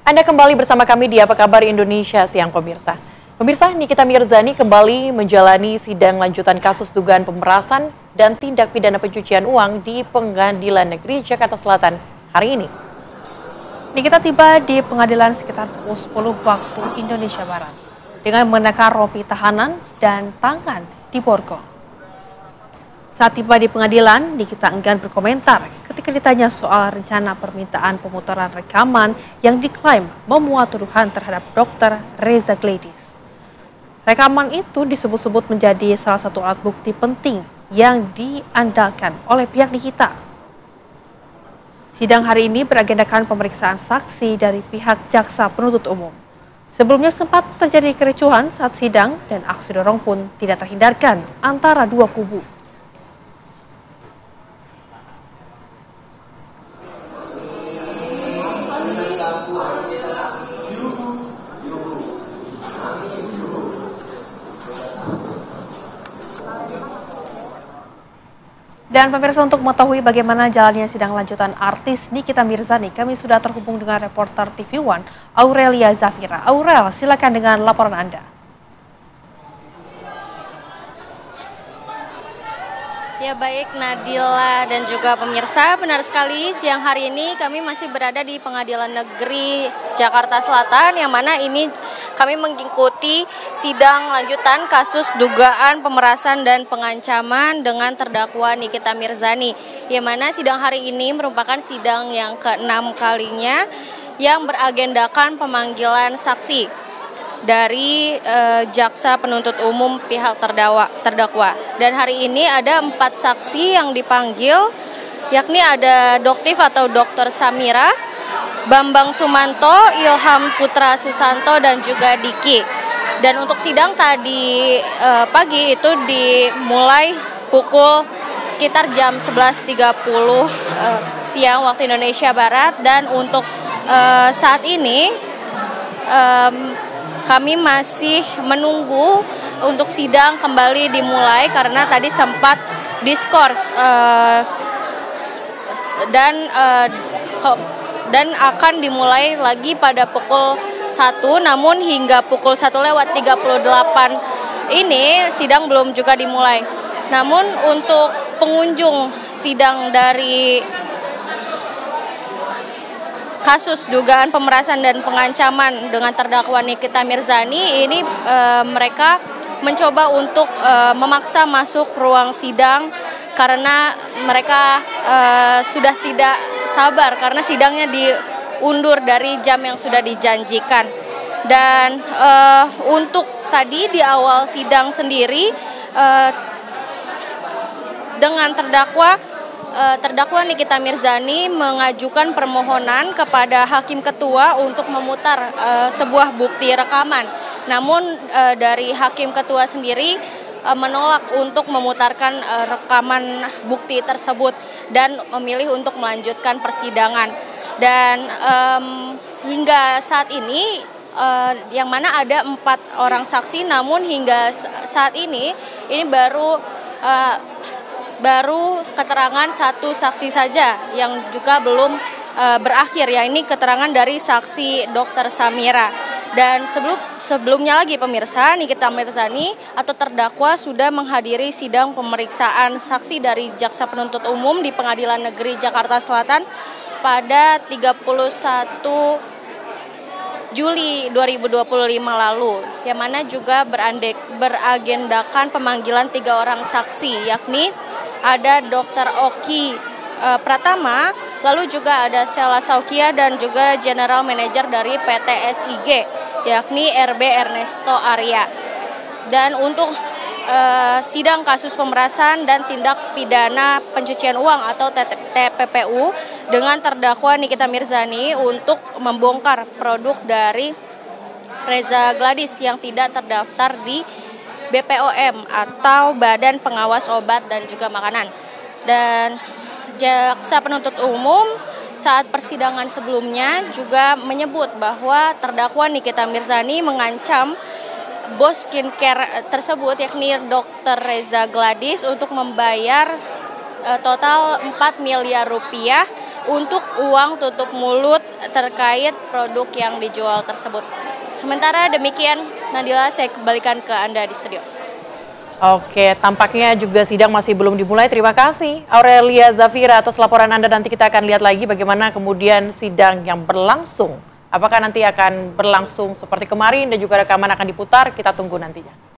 Anda kembali bersama kami di Apa Kabar Indonesia Siang Pemirsa. Pemirsa, Nikita Mirzani kembali menjalani sidang lanjutan kasus dugaan pemerasan dan tindak pidana pencucian uang di Pengadilan Negeri Jakarta Selatan hari ini. Nikita tiba di pengadilan sekitar pukul 10 waktu Indonesia Barat dengan mengenakan rompi tahanan dan tangan di borgol. Saat tiba di pengadilan, Nikita enggan berkomentar ketika ditanya soal rencana permintaan pemutaran rekaman yang diklaim memuat tuduhan terhadap Dr. Reza Gladys. Rekaman itu disebut-sebut menjadi salah satu alat bukti penting yang diandalkan oleh pihak Nikita. Sidang hari ini beragendakan pemeriksaan saksi dari pihak jaksa penuntut umum. Sebelumnya sempat terjadi kericuhan saat sidang dan aksi dorong pun tidak terhindarkan antara dua kubu. Dan pemirsa, untuk mengetahui bagaimana jalannya sidang lanjutan artis Nikita Mirzani, kami sudah terhubung dengan reporter TV One, Aurelia Zafira. Aurel, silakan dengan laporan Anda. Ya baik Nadila dan juga pemirsa, benar sekali siang hari ini kami masih berada di Pengadilan Negeri Jakarta Selatan, yang mana ini kami mengikuti sidang lanjutan kasus dugaan pemerasan dan pengancaman dengan terdakwa Nikita Mirzani, yang mana sidang hari ini merupakan sidang yang ke-6 kalinya yang beragendakan pemanggilan saksi dari jaksa penuntut umum pihak terdakwa. Dan hari ini ada 4 saksi yang dipanggil, yakni ada Doktif atau Dr. Samira, Bambang Sumanto, Ilham Putra Susanto, dan juga Diki. Dan untuk sidang tadi pagi itu dimulai pukul sekitar jam 11.30 siang waktu Indonesia Barat. Dan untuk saat ini kami masih menunggu untuk sidang kembali dimulai karena tadi sempat diskors dan akan dimulai lagi pada pukul 1, namun hingga pukul 1:38 ini sidang belum juga dimulai. Namun untuk pengunjung sidang dari kasus dugaan pemerasan dan pengancaman dengan terdakwa Nikita Mirzani ini mereka mencoba untuk memaksa masuk ruang sidang karena mereka sudah tidak sabar karena sidangnya diundur dari jam yang sudah dijanjikan. Dan untuk tadi di awal sidang sendiri dengan terdakwa Nikita Mirzani mengajukan permohonan kepada Hakim Ketua untuk memutar sebuah bukti rekaman. Namun dari Hakim Ketua sendiri menolak untuk memutarkan rekaman bukti tersebut dan memilih untuk melanjutkan persidangan. Dan hingga saat ini yang mana ada 4 orang saksi, namun hingga saat ini baru keterangan 1 saksi saja yang juga belum berakhir, ya ini keterangan dari saksi Dr. Samira. Dan sebelumnya lagi pemirsa, Nikita Mirzani atau terdakwa sudah menghadiri sidang pemeriksaan saksi dari jaksa penuntut umum di Pengadilan Negeri Jakarta Selatan pada 31 Juli 2025 lalu, yang mana juga beragendakan pemanggilan 3 orang saksi, yakni ada Dr. Oki Pratama, lalu juga ada Sela Saukia dan juga General Manager dari PT SIG, yakni RB Ernesto Arya. Dan untuk sidang kasus pemerasan dan tindak pidana pencucian uang atau TPPU dengan terdakwa Nikita Mirzani untuk membongkar produk dari Reza Gladys yang tidak terdaftar di BPOM atau Badan Pengawas Obat dan juga Makanan. Dan jaksa penuntut umum saat persidangan sebelumnya juga menyebut bahwa terdakwa Nikita Mirzani mengancam bos skincare tersebut, yakni Dr. Reza Gladys, untuk membayar total 4 miliar rupiah untuk uang tutup mulut terkait produk yang dijual tersebut. Sementara demikian, Nadila, saya kembalikan ke Anda di studio. Oke, tampaknya juga sidang masih belum dimulai. Terima kasih Aurelia Zafira atas laporan Anda. Nanti kita akan lihat lagi bagaimana kemudian sidang yang berlangsung. Apakah nanti akan berlangsung seperti kemarin dan juga rekaman akan diputar? Kita tunggu nantinya.